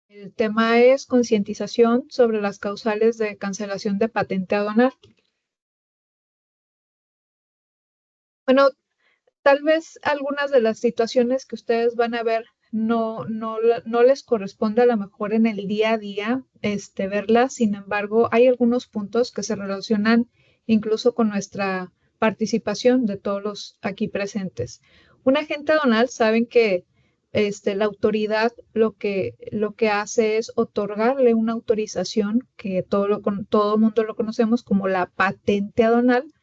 El tema es concientización sobre las causales de cancelación de patente aduanal. Bueno, tal vez algunas de las situaciones que ustedes van a ver no les corresponde a lo mejor en el día a día verlas. Sin embargo, hay algunos puntos que se relacionan incluso con nuestra participación de todos los aquí presentes. Un agente aduanal saben que la autoridad lo que hace es otorgarle una autorización que todo mundo lo conocemos como la patente aduanal,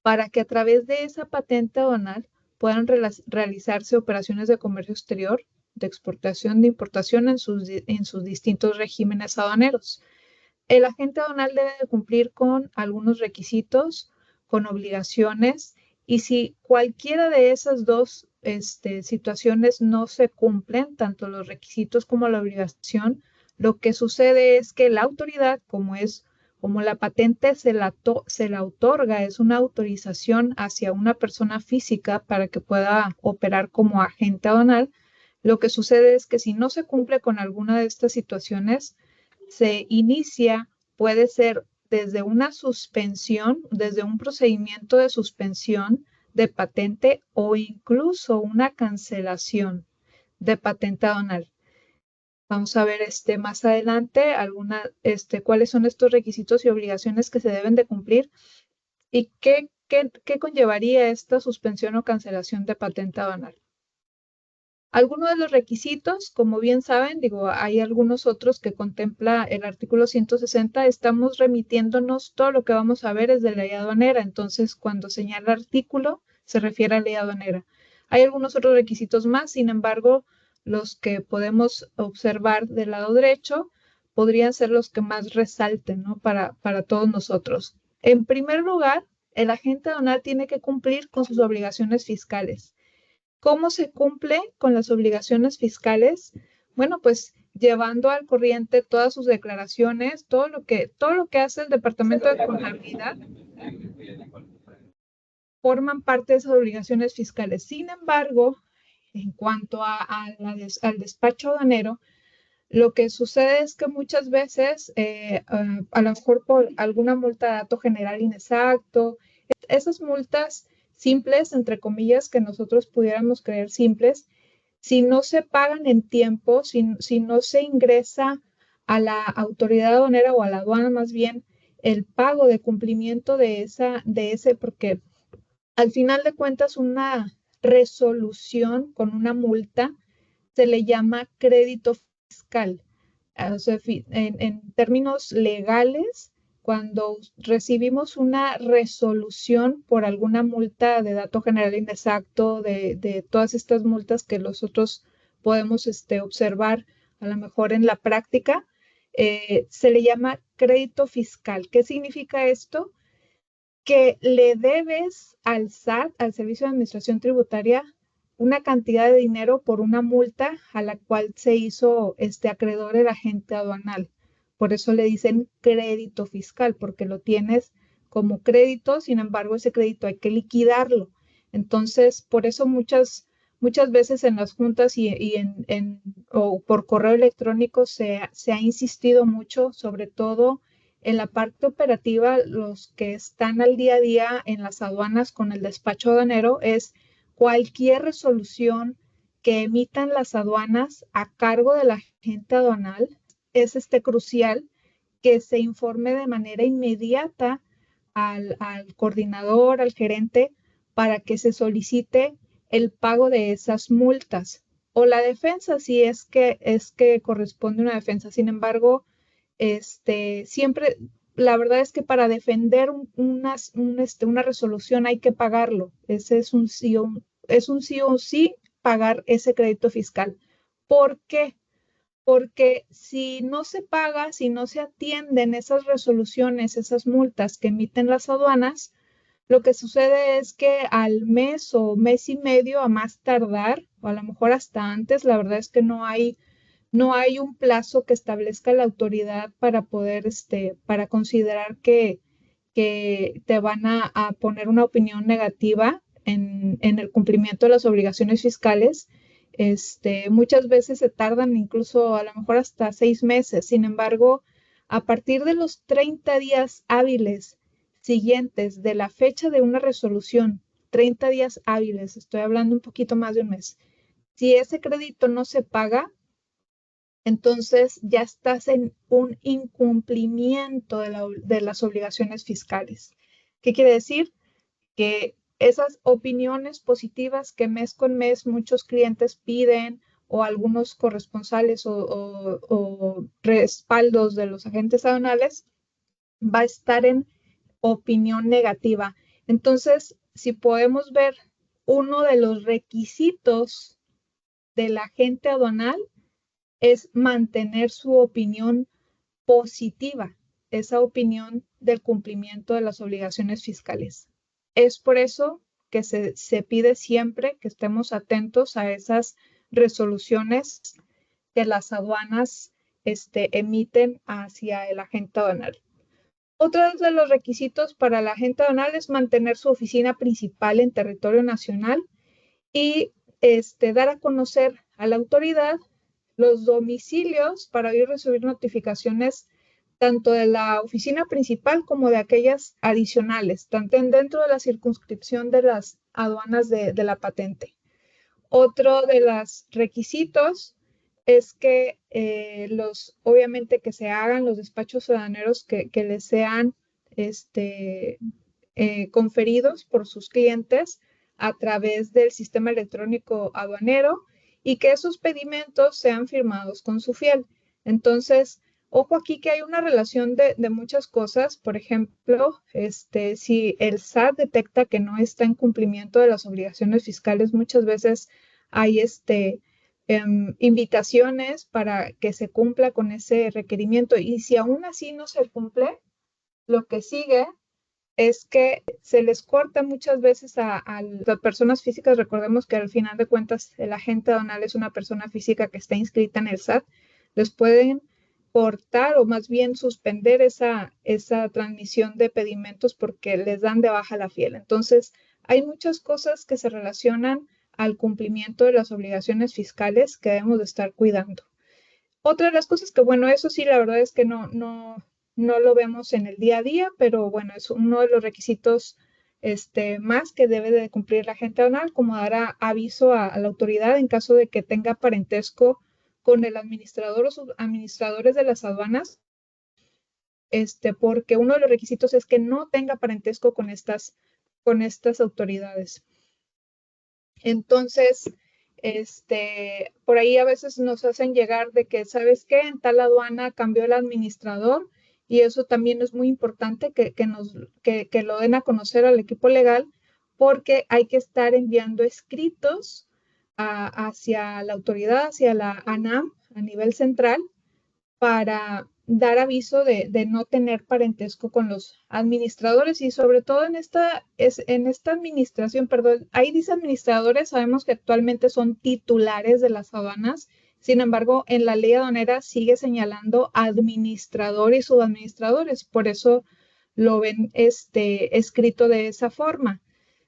para que a través de esa patente aduanal puedan realizarse operaciones de comercio exterior, de exportación, de importación en sus distintos regímenes aduaneros. El agente aduanal debe de cumplir con algunos requisitos, con obligaciones, y si cualquiera de esas dos situaciones no se cumplen, tanto los requisitos como la obligación, lo que sucede es que la autoridad, como la patente se la otorga, es una autorización hacia una persona física para que pueda operar como agente aduanal. Lo que sucede es que si no se cumple con alguna de estas situaciones, se inicia, puede ser desde una suspensión, desde un procedimiento de suspensión de patente o incluso una cancelación de patente aduanal. Vamos a ver más adelante cuáles son estos requisitos y obligaciones que se deben de cumplir y qué conllevaría esta suspensión o cancelación de patente aduanal. Algunos de los requisitos, como bien saben, hay algunos otros que contempla el artículo 160, estamos remitiéndonos, todo lo que vamos a ver es de la ley aduanera, entonces cuando señala artículo se refiere a ley aduanera. Hay algunos otros requisitos más, sin embargo, los que podemos observar del lado derecho podrían ser los que más resalten, ¿no? Para todos nosotros. En primer lugar, el agente aduanal tiene que cumplir con sus obligaciones fiscales. ¿Cómo se cumple con las obligaciones fiscales? Bueno, pues llevando al corriente todas sus declaraciones, todo lo que hace el Departamento de Contabilidad, forman parte de esas obligaciones fiscales. Sin embargo, en cuanto al despacho aduanero, lo que sucede es que muchas veces, a lo mejor por alguna multa de dato general inexacto, esas multas simples, entre comillas, que nosotros pudiéramos creer simples, si no se pagan en tiempo, si no se ingresa a la autoridad aduanera o a la aduana más bien el pago de cumplimiento porque al final de cuentas una resolución con una multa se le llama crédito fiscal. O sea, en términos legales, cuando recibimos una resolución por alguna multa de dato general inexacto, de todas estas multas que nosotros podemos observar a lo mejor en la práctica, se le llama crédito fiscal. ¿Qué significa esto? Que le debes al SAT, al Servicio de Administración Tributaria, una cantidad de dinero por una multa a la cual se hizo acreedor el agente aduanal. Por eso le dicen crédito fiscal, porque lo tienes como crédito, sin embargo, ese crédito hay que liquidarlo. Entonces, por eso muchas veces en las juntas o por correo electrónico se ha insistido mucho, sobre todo en la parte operativa, los que están al día a día en las aduanas con el despacho aduanero, es cualquier resolución que emitan las aduanas a cargo del agente aduanal, es crucial que se informe de manera inmediata al coordinador, al gerente, para que se solicite el pago de esas multas. O la defensa, si es que corresponde una defensa. Sin embargo, siempre, la verdad es que para defender una resolución hay que pagarlo. Ese es un sí o sí pagar ese crédito fiscal. ¿Por qué? Porque si no se paga, si no se atienden esas resoluciones, esas multas que emiten las aduanas, lo que sucede es que al mes o mes y medio a más tardar, o a lo mejor hasta antes, la verdad es que no hay un plazo que establezca la autoridad para poder, para considerar que te van a poner una opinión negativa en el cumplimiento de las obligaciones fiscales. Muchas veces se tardan incluso a lo mejor hasta 6 meses. Sin embargo, a partir de los 30 días hábiles siguientes de la fecha de una resolución, 30 días hábiles, estoy hablando un poquito más de un mes, si ese crédito no se paga, entonces ya estás en un incumplimiento de las obligaciones fiscales. ¿Qué quiere decir? Que esas opiniones positivas que mes con mes muchos clientes piden o algunos corresponsales o respaldos de los agentes aduanales va a estar en opinión negativa. Entonces, si podemos ver, uno de los requisitos del agente aduanal es mantener su opinión positiva, esa opinión del cumplimiento de las obligaciones fiscales. Es por eso que se pide siempre que estemos atentos a esas resoluciones que las aduanas emiten hacia el agente aduanal. Otro de los requisitos para el agente aduanal es mantener su oficina principal en territorio nacional y dar a conocer a la autoridad los domicilios para ir a recibir notificaciones tanto de la oficina principal como de aquellas adicionales, tanto dentro de la circunscripción de las aduanas de la patente. Otro de los requisitos es que obviamente que se hagan los despachos aduaneros que les sean conferidos por sus clientes a través del sistema electrónico aduanero y que esos pedimentos sean firmados con su fiel. Entonces, ojo aquí que hay una relación de muchas cosas. Por ejemplo, si el SAT detecta que no está en cumplimiento de las obligaciones fiscales, muchas veces hay invitaciones para que se cumpla con ese requerimiento. Y si aún así no se cumple, lo que sigue es que se les corta muchas veces a las personas físicas. Recordemos que al final de cuentas el agente aduanal es una persona física que está inscrita en el SAT. Les pueden cortar o más bien suspender esa transmisión de pedimentos porque les dan de baja la fiel. Entonces, hay muchas cosas que se relacionan al cumplimiento de las obligaciones fiscales que debemos de estar cuidando. Otra de las cosas que, bueno, eso sí, la verdad es que no lo vemos en el día a día, pero bueno, es uno de los requisitos más que debe de cumplir la agente aduanal, como dar aviso a la autoridad en caso de que tenga parentesco con el administrador o subadministradores de las aduanas, porque uno de los requisitos es que no tenga parentesco con estas autoridades. Entonces, por ahí a veces nos hacen llegar de que, ¿sabes qué? En tal aduana cambió el administrador y eso también es muy importante que lo den a conocer al equipo legal porque hay que estar enviando escritos hacia la autoridad, hacia la ANAM a nivel central para dar aviso de no tener parentesco con los administradores y sobre todo en esta administración, perdón, ahí dice administradores, sabemos que actualmente son titulares de las aduanas, sin embargo, en la ley aduanera sigue señalando administrador y subadministradores, por eso lo ven escrito de esa forma.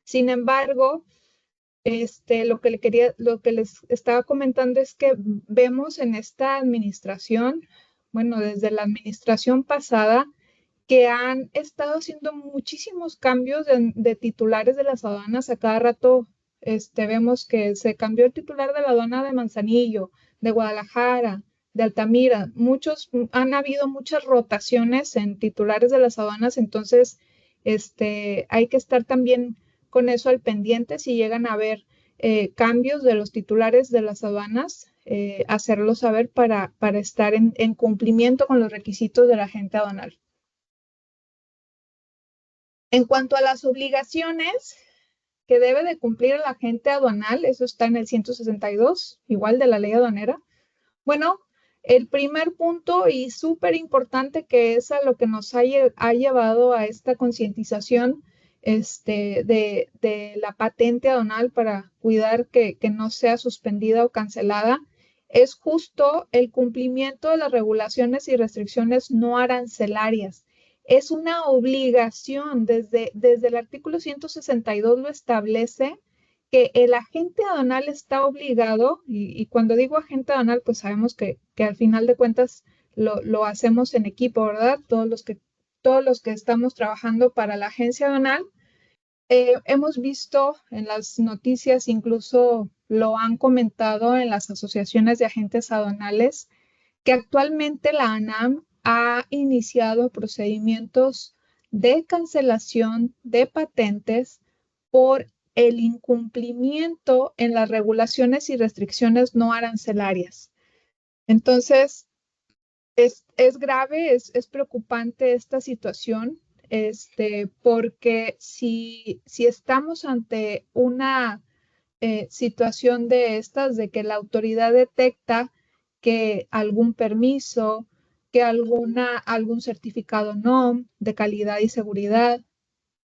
Sin embargo, lo que les estaba comentando es que vemos en esta administración, bueno, desde la administración pasada, que han estado haciendo muchísimos cambios de titulares de las aduanas. A cada rato vemos que se cambió el titular de la aduana de Manzanillo, de Guadalajara, de Altamira. Han habido muchas rotaciones en titulares de las aduanas, entonces hay que estar también con eso al pendiente. Si llegan a haber cambios de los titulares de las aduanas, hacerlo saber para estar en cumplimiento con los requisitos de la agente aduanal. En cuanto a las obligaciones que debe de cumplir el agente aduanal, eso está en el 162, igual de la ley aduanera. Bueno, el primer punto y súper importante que es a lo que nos ha llevado a esta concientización de la patente aduanal para cuidar que no sea suspendida o cancelada, es justo el cumplimiento de las regulaciones y restricciones no arancelarias. Es una obligación, desde el artículo 162 lo establece, que el agente aduanal está obligado, y cuando digo agente aduanal, pues sabemos que al final de cuentas lo hacemos en equipo, ¿verdad? Todos los que estamos trabajando para la agencia aduanal, hemos visto en las noticias, incluso lo han comentado en las asociaciones de agentes aduanales, que actualmente la ANAM ha iniciado procedimientos de cancelación de patentes por el incumplimiento en las regulaciones y restricciones no arancelarias. Entonces, es grave, es preocupante esta situación, porque si estamos ante una situación de estas, de que la autoridad detecta que algún permiso, que algún certificado NOM de calidad y seguridad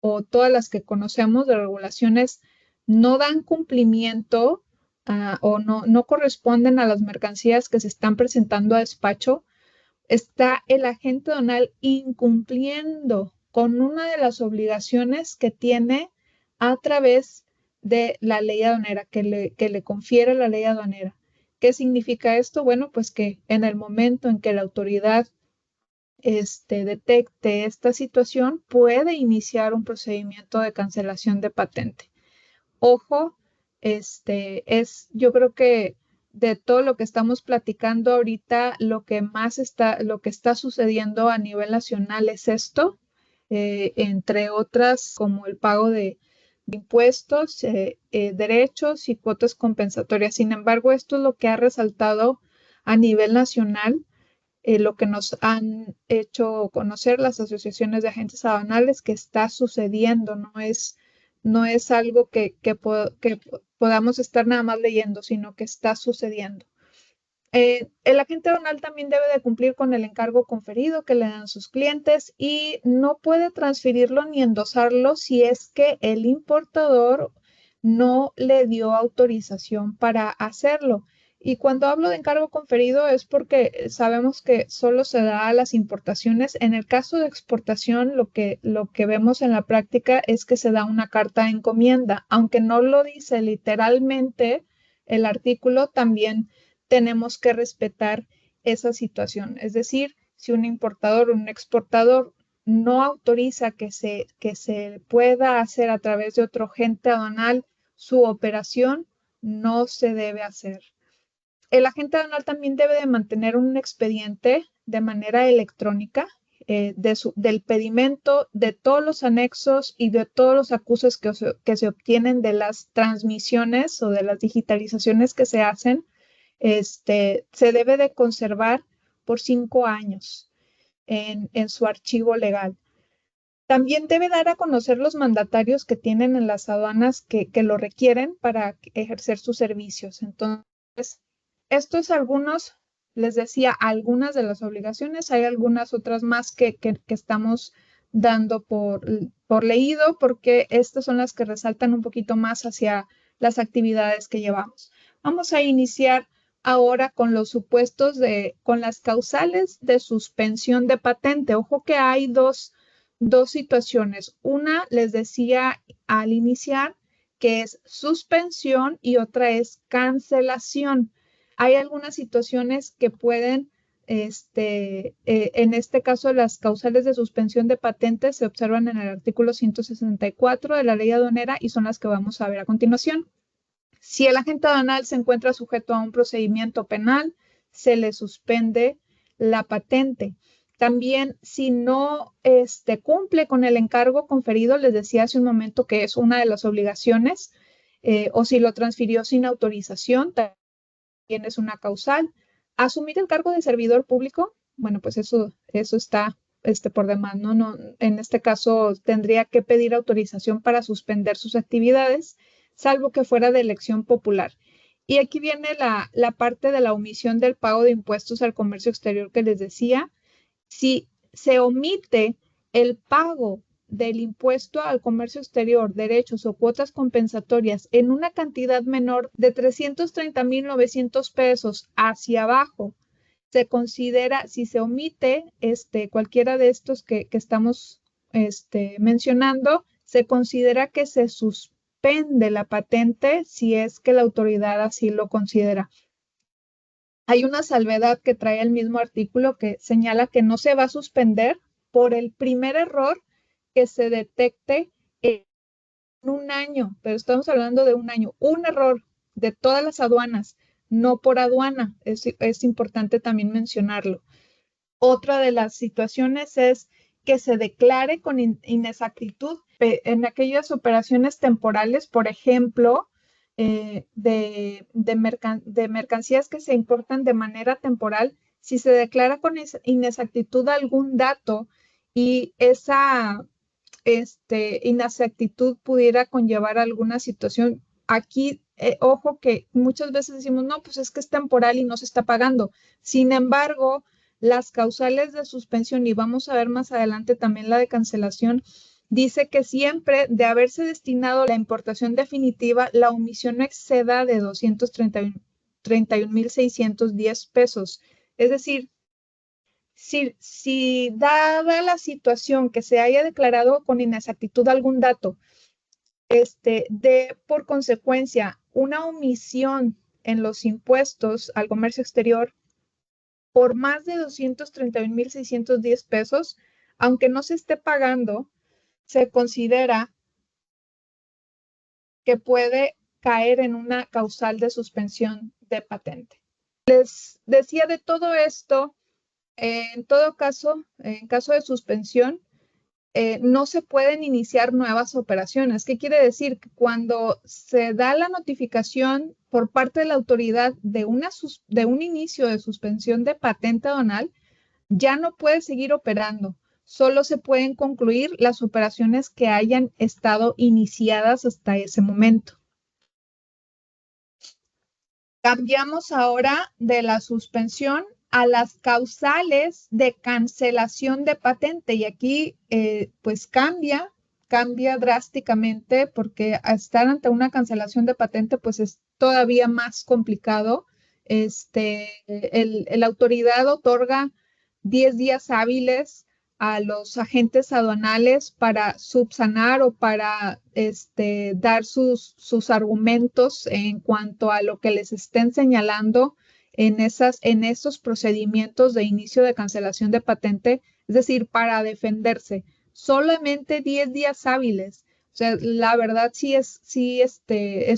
o todas las que conocemos de regulaciones no dan cumplimiento o no corresponden a las mercancías que se están presentando a despacho, está el agente aduanal incumpliendo con una de las obligaciones que tiene a través de la ley aduanera, que le confiere la ley aduanera. ¿Qué significa esto? Bueno, pues que en el momento en que la autoridad detecte esta situación, puede iniciar un procedimiento de cancelación de patente. Ojo, yo creo que de todo lo que estamos platicando ahorita, lo que está sucediendo a nivel nacional es esto, entre otras como el pago de impuestos, derechos y cuotas compensatorias. Sin embargo, esto es lo que ha resaltado a nivel nacional, lo que nos han hecho conocer las asociaciones de agentes aduanales que está sucediendo, no es algo que podamos estar nada más leyendo, sino que está sucediendo. El agente aduanal también debe de cumplir con el encargo conferido que le dan sus clientes y no puede transferirlo ni endosarlo si es que el importador no le dio autorización para hacerlo. Y cuando hablo de encargo conferido es porque sabemos que solo se da a las importaciones. En el caso de exportación, lo que vemos en la práctica es que se da una carta de encomienda. Aunque no lo dice literalmente el artículo, también tenemos que respetar esa situación. Es decir, si un importador o un exportador no autoriza que se pueda hacer a través de otro agente aduanal su operación, no se debe hacer. El agente aduanal también debe de mantener un expediente de manera electrónica del pedimento, de todos los anexos y de todos los acusos que se obtienen de las transmisiones o de las digitalizaciones que se hacen. Se debe de conservar por 5 años en su archivo legal. También debe dar a conocer los mandatarios que tienen en las aduanas que lo requieren para ejercer sus servicios. Entonces, esto es les decía, algunas de las obligaciones. Hay algunas otras más que estamos dando por leído, porque estas son las que resaltan un poquito más hacia las actividades que llevamos. Vamos a iniciar ahora con los supuestos con las causales de suspensión de patente. Ojo que hay dos situaciones. Una, les decía al iniciar, que es suspensión y otra es cancelación. Hay algunas situaciones que pueden, en este caso, las causales de suspensión de patentes se observan en el artículo 164 de la ley aduanera y son las que vamos a ver a continuación. Si el agente aduanal se encuentra sujeto a un procedimiento penal, se le suspende la patente. También, si no cumple con el encargo conferido, les decía hace un momento que es una de las obligaciones, o si lo transfirió sin autorización, también es una causal. Asumir el cargo de servidor público, bueno, pues eso está por demás, ¿no? En este caso, tendría que pedir autorización para suspender sus actividades, salvo que fuera de elección popular. Y aquí viene la parte de la omisión del pago de impuestos al comercio exterior que les decía. Si se omite el pago del impuesto al comercio exterior, derechos o cuotas compensatorias en una cantidad menor de 330,900 pesos hacia abajo, se considera, si se omite cualquiera de estos que estamos mencionando, se considera que se suspende la patente si es que la autoridad así lo considera. Hay una salvedad que trae el mismo artículo que señala que no se va a suspender por el primer error que se detecte en un año, pero estamos hablando de un año, un error de todas las aduanas, no por aduana, es importante también mencionarlo. Otra de las situaciones es que se declare con inexactitud en aquellas operaciones temporales, por ejemplo, de mercancías que se importan de manera temporal, si se declara con inexactitud algún dato y esa inexactitud pudiera conllevar alguna situación. Aquí, ojo que muchas veces decimos, no, pues es que es temporal y no se está pagando. Sin embargo, las causales de suspensión, y vamos a ver más adelante también la de cancelación, dice que siempre de haberse destinado a la importación definitiva, la omisión no exceda de 231,610 pesos. Es decir, si dada la situación que se haya declarado con inexactitud algún dato, de por consecuencia una omisión en los impuestos al comercio exterior por más de 231,610 pesos, aunque no se esté pagando, se considera que puede caer en una causal de suspensión de patente. Les decía de todo esto, en todo caso, en caso de suspensión, no se pueden iniciar nuevas operaciones. ¿Qué quiere decir? Que cuando se da la notificación por parte de la autoridad de un inicio de suspensión de patente aduanal, ya no puede seguir operando. Solo se pueden concluir las operaciones que hayan estado iniciadas hasta ese momento. Cambiamos ahora de la suspensión a las causales de cancelación de patente y aquí pues cambia drásticamente porque estar ante una cancelación de patente pues es todavía más complicado. La autoridad otorga 10 días hábiles a los agentes aduanales para subsanar o para dar sus argumentos en cuanto a lo que les estén señalando en esos procedimientos de inicio de cancelación de patente, es decir, para defenderse. Solamente 10 días hábiles. O sea, la verdad sí es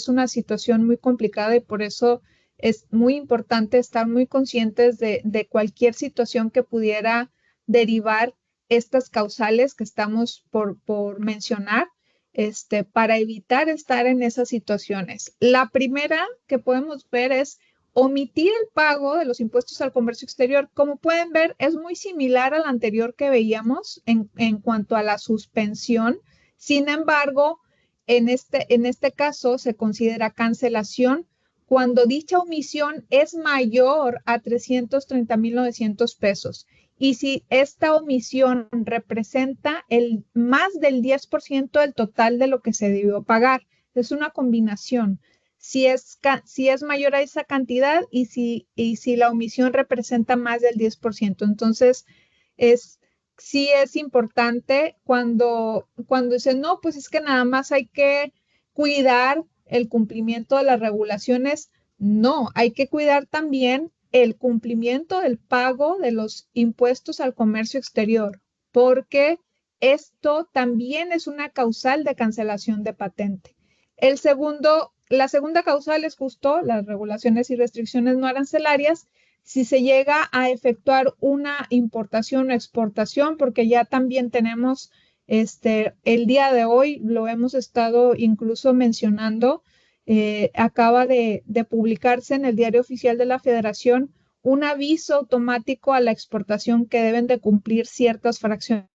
una situación muy complicada y por eso es muy importante estar muy conscientes de cualquier situación que pudiera derivar estas causales que estamos por mencionar, para evitar estar en esas situaciones. La primera que podemos ver es omitir el pago de los impuestos al comercio exterior. Como pueden ver, es muy similar al anterior que veíamos en cuanto a la suspensión. Sin embargo, en este caso se considera cancelación cuando dicha omisión es mayor a 330,900 pesos. Y si esta omisión representa más del 10% del total de lo que se debió pagar. Es una combinación. Si es mayor a esa cantidad y si la omisión representa más del 10%. Entonces, sí es importante cuando dicen, no, pues es que nada más hay que cuidar el cumplimiento de las regulaciones. No, hay que cuidar también el cumplimiento del pago de los impuestos al comercio exterior, porque esto también es una causal de cancelación de patente. La segunda causal es justo las regulaciones y restricciones no arancelarias si se llega a efectuar una importación o exportación, porque ya también tenemos el día de hoy, lo hemos estado incluso mencionando, acaba de publicarse en el Diario Oficial de la Federación un aviso automático a la exportación que deben de cumplir ciertas fracciones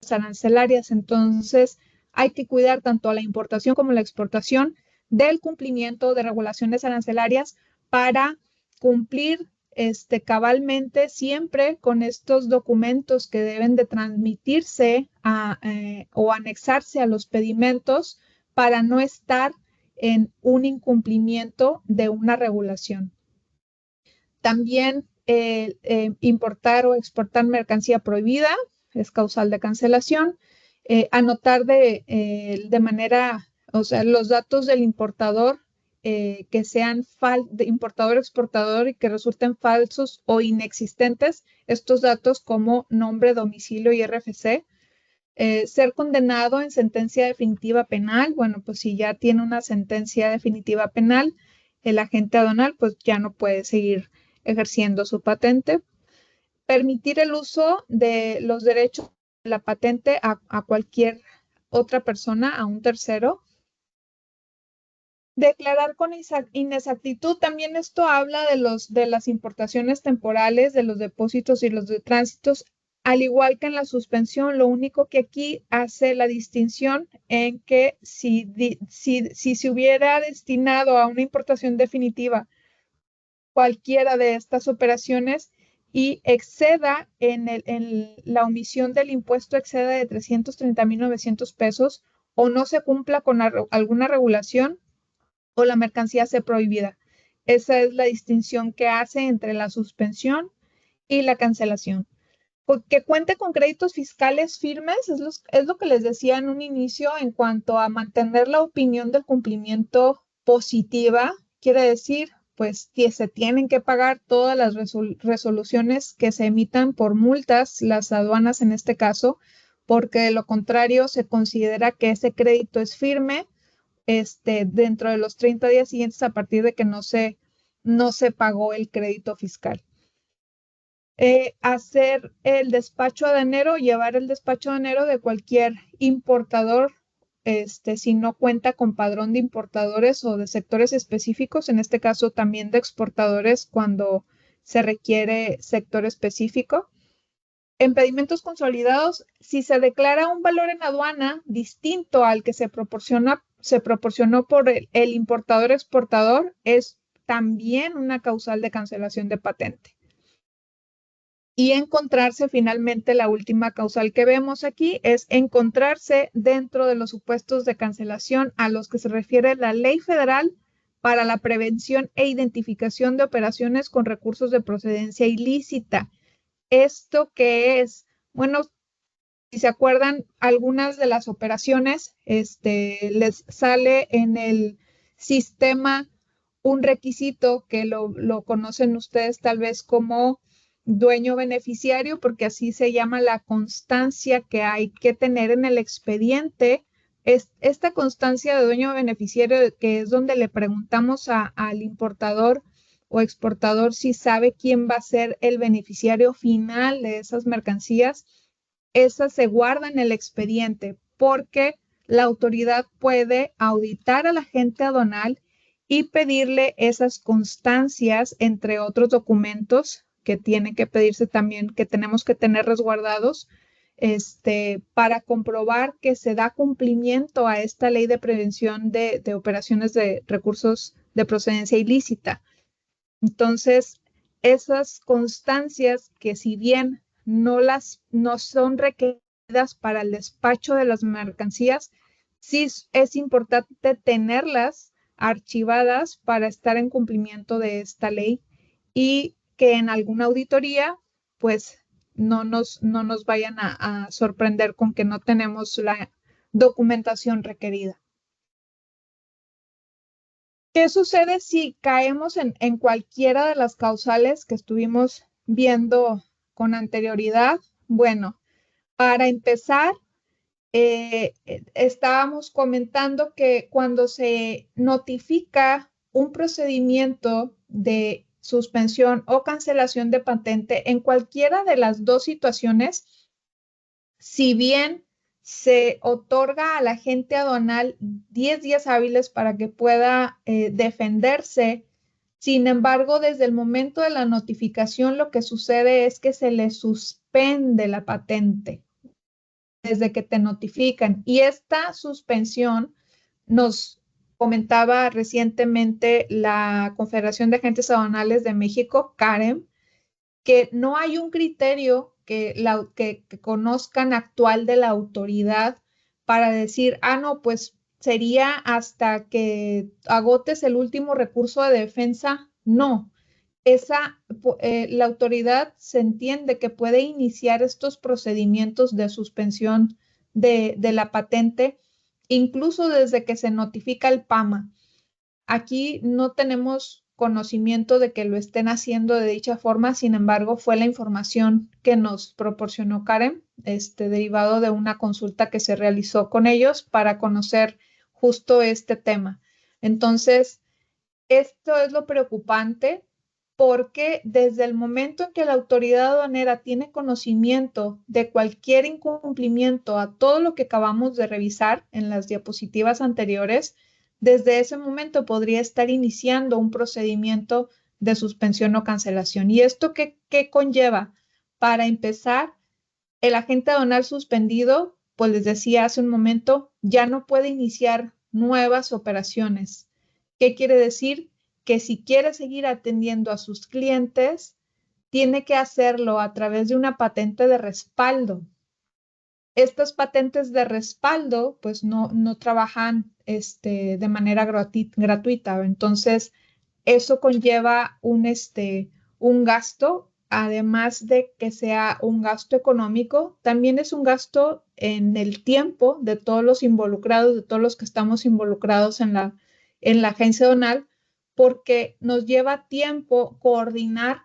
arancelarias. Entonces, hay que cuidar tanto a la importación como la exportación del cumplimiento de regulaciones arancelarias para cumplir cabalmente siempre con estos documentos que deben de transmitirse o anexarse a los pedimentos para no estar en un incumplimiento de una regulación. También importar o exportar mercancía prohibida es causal de cancelación. Anotar de manera O sea, los datos del importador que sean de importador-exportador y que resulten falsos o inexistentes, estos datos como nombre, domicilio y RFC. Ser condenado en sentencia definitiva penal, bueno, pues si ya tiene una sentencia definitiva penal, el agente aduanal pues ya no puede seguir ejerciendo su patente. Permitir el uso de los derechos de la patente a cualquier otra persona, a un tercero. Declarar con inexactitud, también esto habla de las importaciones temporales, de los depósitos y los de tránsitos, al igual que en la suspensión. Lo único que aquí hace la distinción en que si se hubiera destinado a una importación definitiva cualquiera de estas operaciones y exceda en la omisión del impuesto exceda de 330,900 pesos o no se cumpla con alguna regulación, o la mercancía sea prohibida. Esa es la distinción que hace entre la suspensión y la cancelación. Que cuente con créditos fiscales firmes es lo que les decía en un inicio en cuanto a mantener la opinión del cumplimiento positiva. Quiere decir, pues, que se tienen que pagar todas las resoluciones que se emitan por multas, las aduanas en este caso, porque de lo contrario se considera que ese crédito es firme dentro de los 30 días siguientes a partir de que no se pagó el crédito fiscal. Hacer el despacho aduanero, llevar el despacho aduanero de cualquier importador, si no cuenta con padrón de importadores o de sectores específicos, en este caso también de exportadores cuando se requiere sector específico. Impedimentos consolidados, si se declara un valor en aduana distinto al que se proporcionó por el importador-exportador, es también una causal de cancelación de patente. Y encontrarse finalmente, la última causal que vemos aquí es encontrarse dentro de los supuestos de cancelación a los que se refiere la Ley Federal para la Prevención e Identificación de Operaciones con Recursos de Procedencia Ilícita. ¿Esto qué es? Bueno, si se acuerdan, algunas de las operaciones, les sale en el sistema un requisito que lo conocen ustedes tal vez como dueño beneficiario, porque así se llama la constancia que hay que tener en el expediente. Esta constancia de dueño beneficiario, que es donde le preguntamos al importador o exportador si sabe quién va a ser el beneficiario final de esas mercancías, esa se guarda en el expediente porque la autoridad puede auditar al agente aduanal y pedirle esas constancias, entre otros documentos que tienen que pedirse también, que tenemos que tener resguardados, para comprobar que se da cumplimiento a esta ley de prevención de operaciones de recursos de procedencia ilícita. Entonces, esas constancias que si bien no son requeridas para el despacho de las mercancías, sí es importante tenerlas archivadas para estar en cumplimiento de esta ley y que en alguna auditoría, pues no nos vayan a sorprender con que no tenemos la documentación requerida. ¿Qué sucede si caemos en cualquiera de las causales que estuvimos viendo con anterioridad? Bueno, para empezar, estábamos comentando que cuando se notifica un procedimiento de suspensión o cancelación de patente, en cualquiera de las dos situaciones, si bien se otorga al agente aduanal 10 días hábiles para que pueda defenderse, sin embargo, desde el momento de la notificación, lo que sucede es que se le suspende la patente desde que te notifican. Y esta suspensión nos comentaba recientemente la Confederación de Agentes Aduanales de México, CAREM, que no hay un criterio que conozcan actual de la autoridad para decir, no, pues sería hasta que agotes el último recurso de defensa. No, la autoridad se entiende que puede iniciar estos procedimientos de suspensión de la patente incluso desde que se notifica el PAMA. Aquí no tenemos conocimiento de que lo estén haciendo de dicha forma, sin embargo, fue la información que nos proporcionó Karen, derivado de una consulta que se realizó con ellos para conocer justo este tema. Entonces, esto es lo preocupante porque desde el momento en que la autoridad aduanera tiene conocimiento de cualquier incumplimiento a todo lo que acabamos de revisar en las diapositivas anteriores, desde ese momento podría estar iniciando un procedimiento de suspensión o cancelación. ¿Y esto qué conlleva? Para empezar, el agente aduanal suspendido, pues les decía hace un momento, ya no puede iniciar nuevas operaciones. ¿Qué quiere decir? Que si quiere seguir atendiendo a sus clientes, tiene que hacerlo a través de una patente de respaldo. Estas patentes de respaldo, pues no trabajan de manera gratuita. Entonces, eso conlleva un gasto, además de que sea un gasto económico, también es un gasto en el tiempo de todos los involucrados, de todos los que estamos involucrados en la agencia aduanal, porque nos lleva tiempo coordinar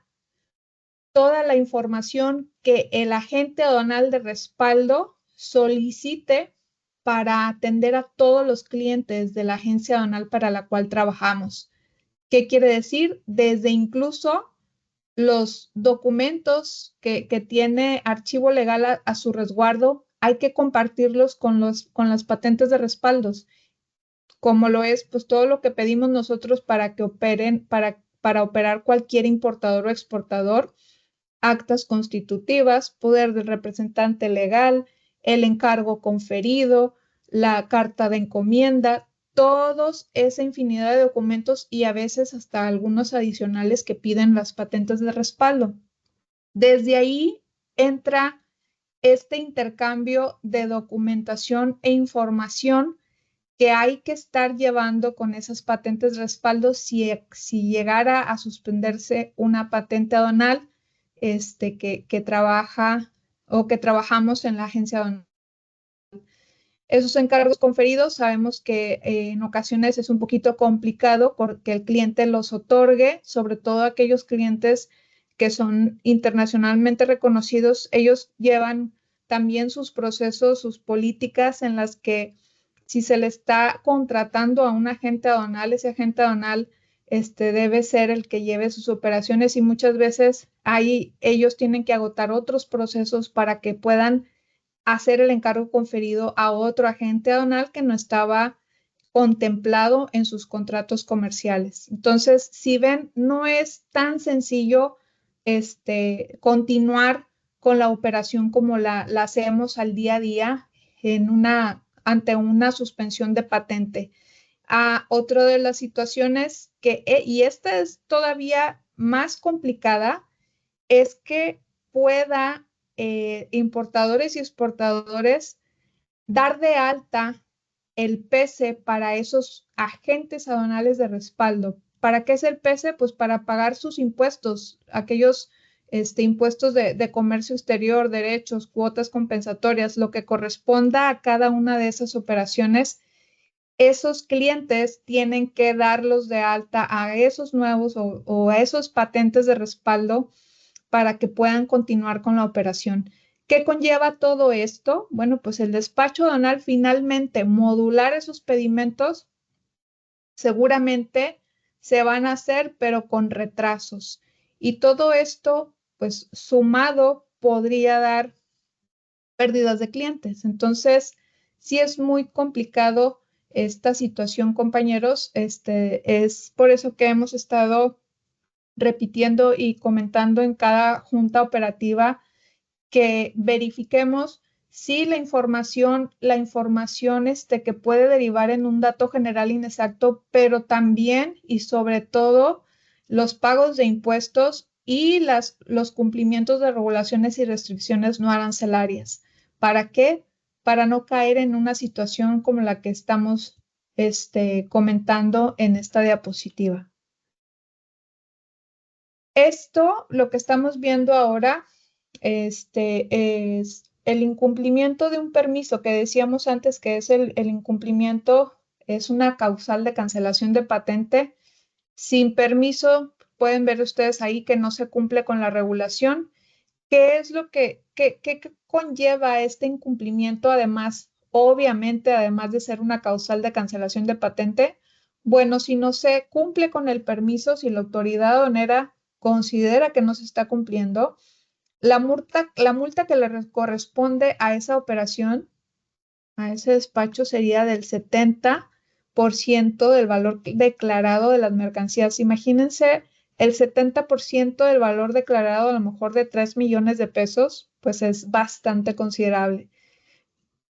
toda la información que el agente aduanal de respaldo solicite para atender a todos los clientes de la agencia aduanal para la cual trabajamos. ¿Qué quiere decir? Desde incluso los documentos que tiene archivo legal a su resguardo, hay que compartirlos con las patentes de respaldos, como lo es pues todo lo que pedimos nosotros para que operen, para operar cualquier importador o exportador, actas constitutivas, poder del representante legal, el encargo conferido, la carta de encomienda, todos esa infinidad de documentos y a veces hasta algunos adicionales que piden las patentes de respaldo. Desde ahí entra este intercambio de documentación e información que hay que estar llevando con esas patentes de respaldo si llegara a suspenderse una patente aduanal que trabaja o que trabajamos en la agencia aduanal. Esos encargos conferidos sabemos que en ocasiones es un poquito complicado que el cliente los otorgue, sobre todo aquellos clientes que son internacionalmente reconocidos. Ellos llevan también sus procesos, sus políticas en las que si se le está contratando a un agente aduanal, ese agente aduanal debe ser el que lleve sus operaciones y muchas veces ahí ellos tienen que agotar otros procesos para que puedan hacer el encargo conferido a otro agente aduanal que no estaba contemplado en sus contratos comerciales. Entonces, si ven, no es tan sencillo continuar con la operación como la hacemos al día a día ante una suspensión de patente. Otra de las situaciones y esta es todavía más complicada, es que pueda importadores y exportadores dar de alta el PESE para esos agentes aduanales de respaldo. ¿Para qué es el PESE? Pues para pagar sus impuestos, aquellos impuestos de comercio exterior, derechos, cuotas compensatorias, lo que corresponda a cada una de esas operaciones. Esos clientes tienen que darlos de alta a esos nuevos o a esos patentes de respaldo para que puedan continuar con la operación. ¿Qué conlleva todo esto? Bueno, pues el despacho aduanal finalmente modular esos pedimentos seguramente se van a hacer, pero con retrasos. Y todo esto, pues sumado, podría dar pérdidas de clientes. Entonces, sí es muy complicado esta situación, compañeros. Es por eso que hemos estado repitiendo y comentando en cada junta operativa que verifiquemos si la información que puede derivar en un dato general inexacto, pero también y sobre todo los pagos de impuestos y los cumplimientos de regulaciones y restricciones no arancelarias. ¿Para qué? Para no caer en una situación como la que estamos comentando en esta diapositiva. Esto, lo que estamos viendo ahora, es el incumplimiento de un permiso que decíamos antes que es el incumplimiento, es una causal de cancelación de patente. Sin permiso, pueden ver ustedes ahí que no se cumple con la regulación. ¿Qué es lo qué conlleva este incumplimiento? Además, obviamente, además de ser una causal de cancelación de patente, bueno, si no se cumple con el permiso, si la autoridad aduanera considera que no se está cumpliendo, la multa que le corresponde a esa operación, a ese despacho, sería del 70% del valor declarado de las mercancías. Imagínense el 70% del valor declarado, a lo mejor de 3 millones de pesos, pues es bastante considerable.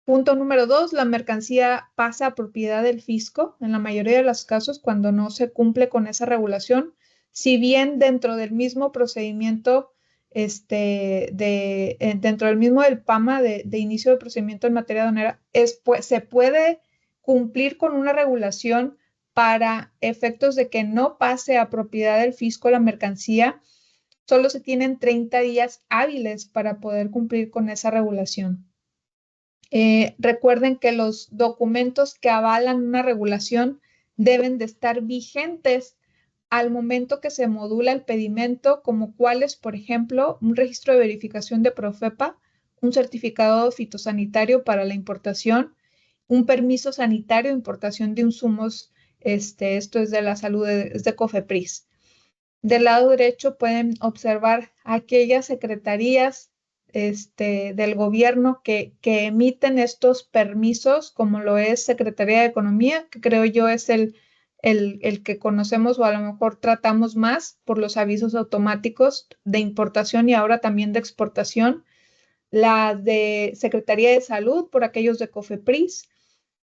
Punto número 2, la mercancía pasa a propiedad del fisco en la mayoría de los casos cuando no se cumple con esa regulación. Si bien dentro del mismo procedimiento, dentro del mismo del PAMA de inicio de procedimiento en materia aduanera, se puede cumplir con una regulación para efectos de que no pase a propiedad del fisco la mercancía. Solo se tienen 30 días hábiles para poder cumplir con esa regulación. Recuerden que los documentos que avalan una regulación deben de estar vigentes al momento que se modula el pedimento, como cuáles, por ejemplo, un registro de verificación de Profepa, un certificado fitosanitario para la importación, un permiso sanitario de importación de insumos, esto es de la salud, es de COFEPRIS. Del lado derecho pueden observar aquellas secretarías del gobierno que emiten estos permisos, como lo es Secretaría de Economía, que creo yo es el que conocemos o a lo mejor tratamos más por los avisos automáticos de importación y ahora también de exportación. La de Secretaría de Salud por aquellos de COFEPRIS,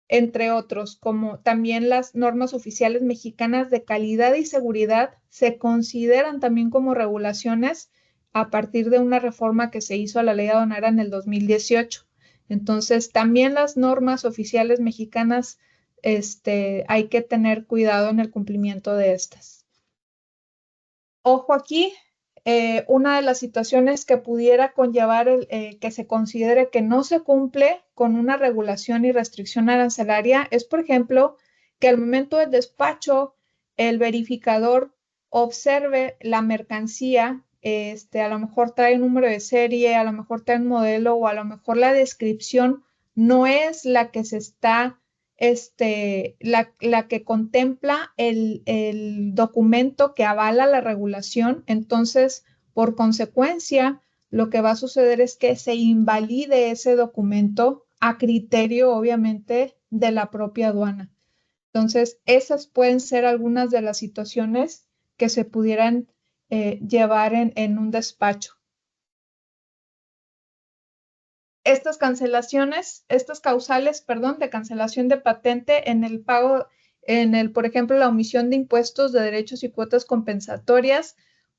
entre otros, como también las normas oficiales mexicanas de calidad y seguridad se consideran también como regulaciones a partir de una reforma que se hizo a la ley aduanera en el 2018. Entonces, también las normas oficiales mexicanas, hay que tener cuidado en el cumplimiento de estas. Ojo aquí, una de las situaciones que pudiera conllevar que se considere que no se cumple con una regulación y restricción arancelaria es, por ejemplo, que al momento del despacho el verificador observe la mercancía, a lo mejor trae un número de serie, a lo mejor trae un modelo o a lo mejor la descripción no es la que se está la que contempla el documento que avala la regulación. Entonces, por consecuencia, lo que va a suceder es que se invalide ese documento a criterio, obviamente, de la propia aduana. Entonces, esas pueden ser algunas de las situaciones que se pudieran llevar en un despacho. Estas cancelaciones, estas causales, perdón, de cancelación de patente en el pago, por ejemplo, la omisión de impuestos de derechos y cuotas compensatorias,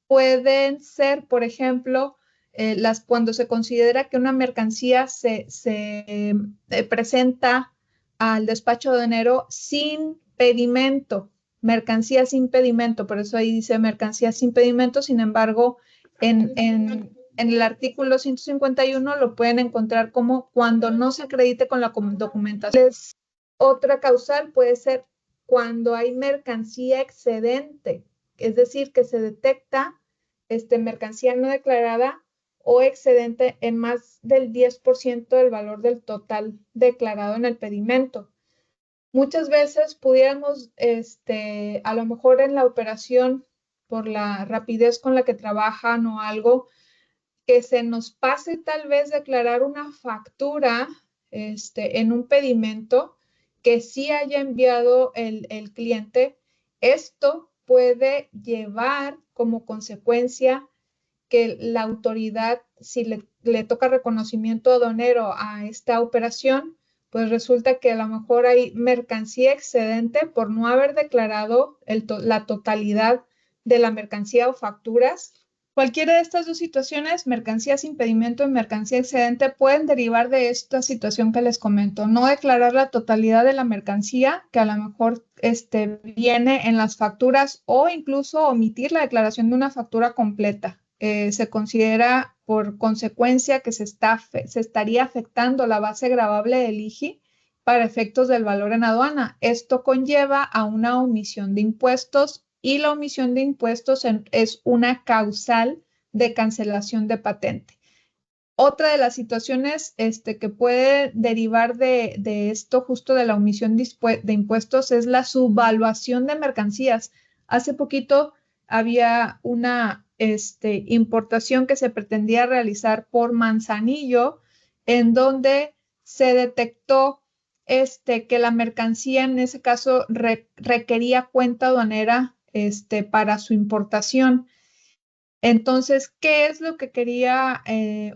pueden ser, por ejemplo, cuando se considera que una mercancía se presenta al despacho aduanero sin pedimento, mercancía sin pedimento, por eso ahí dice mercancía sin pedimento, sin embargo, en el artículo 151 lo pueden encontrar como cuando no se acredite con la documentación. Otra causal puede ser cuando hay mercancía excedente, es decir, que se detecta mercancía no declarada o excedente en más del 10% del valor del total declarado en el pedimento. Muchas veces pudiéramos, a lo mejor en la operación, por la rapidez con la que trabajan o algo, que se nos pase tal vez declarar una factura en un pedimento que sí haya enviado el cliente. Esto puede llevar como consecuencia que la autoridad, si le toca reconocimiento aduanero a esta operación, pues resulta que a lo mejor hay mercancía excedente por no haber declarado la totalidad de la mercancía o facturas. Cualquiera de estas dos situaciones, mercancía sin pedimento y mercancía excedente, pueden derivar de esta situación que les comento. No declarar la totalidad de la mercancía que a lo mejor viene en las facturas o incluso omitir la declaración de una factura completa. Se considera por consecuencia que se estaría afectando la base gravable del IGI para efectos del valor en aduana. Esto conlleva a una omisión de impuestos y la omisión de impuestos es una causal de cancelación de patente. Otra de las situaciones que puede derivar de esto, justo de la omisión de impuestos, es la subvaluación de mercancías. Hace poquito había una importación que se pretendía realizar por Manzanillo, en donde se detectó que la mercancía en ese caso requería cuenta aduanera para su importación. Entonces, ¿qué es lo que quería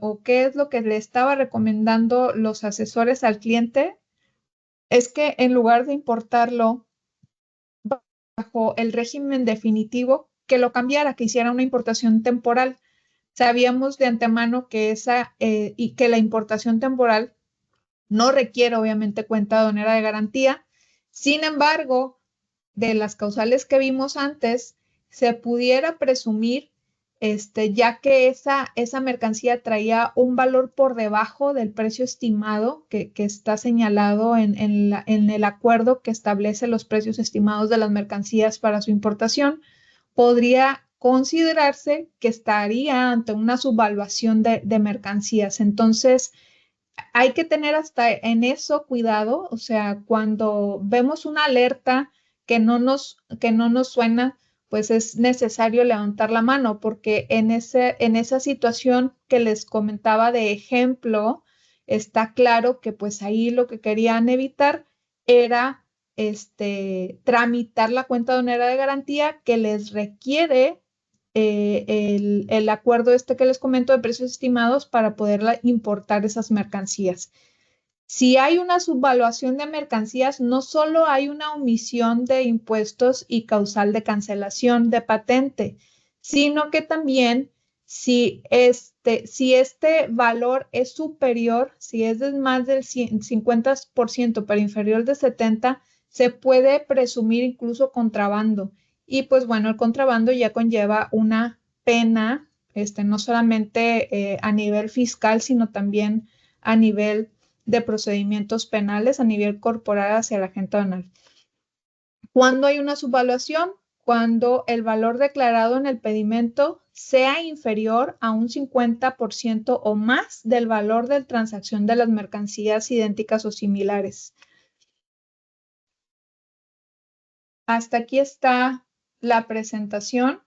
o qué es lo que le estaba recomendando los asesores al cliente? Es que en lugar de importarlo bajo el régimen definitivo, que lo cambiara, que hiciera una importación temporal. Sabíamos de antemano que y que la importación temporal no requiere obviamente cuenta aduanera de garantía. Sin embargo, de las causales que vimos antes, se pudiera presumir, ya que esa mercancía traía un valor por debajo del precio estimado que está señalado en el acuerdo que establece los precios estimados de las mercancías para su importación, podría considerarse que estaría ante una subvaluación de mercancías. Entonces, hay que tener hasta en eso cuidado, o sea, cuando vemos una alerta que no nos suena, pues es necesario levantar la mano, porque en esa situación que les comentaba de ejemplo, está claro que pues ahí lo que querían evitar era tramitar la cuenta aduanera de garantía que les requiere el acuerdo que les comento de precios estimados para poder importar esas mercancías. Si hay una subvaluación de mercancías, no solo hay una omisión de impuestos y causal de cancelación de patente, sino que también si este valor es superior, si es de más del 50%, pero inferior de 70%, se puede presumir incluso contrabando. Y pues bueno, el contrabando ya conlleva una pena, no solamente a nivel fiscal, sino también a nivel de procedimientos penales, a nivel corporal hacia la agente aduanal. ¿Cuándo hay una subvaluación? Cuando el valor declarado en el pedimento sea inferior a un 50% o más del valor de transacción de las mercancías idénticas o similares. Hasta aquí está la presentación.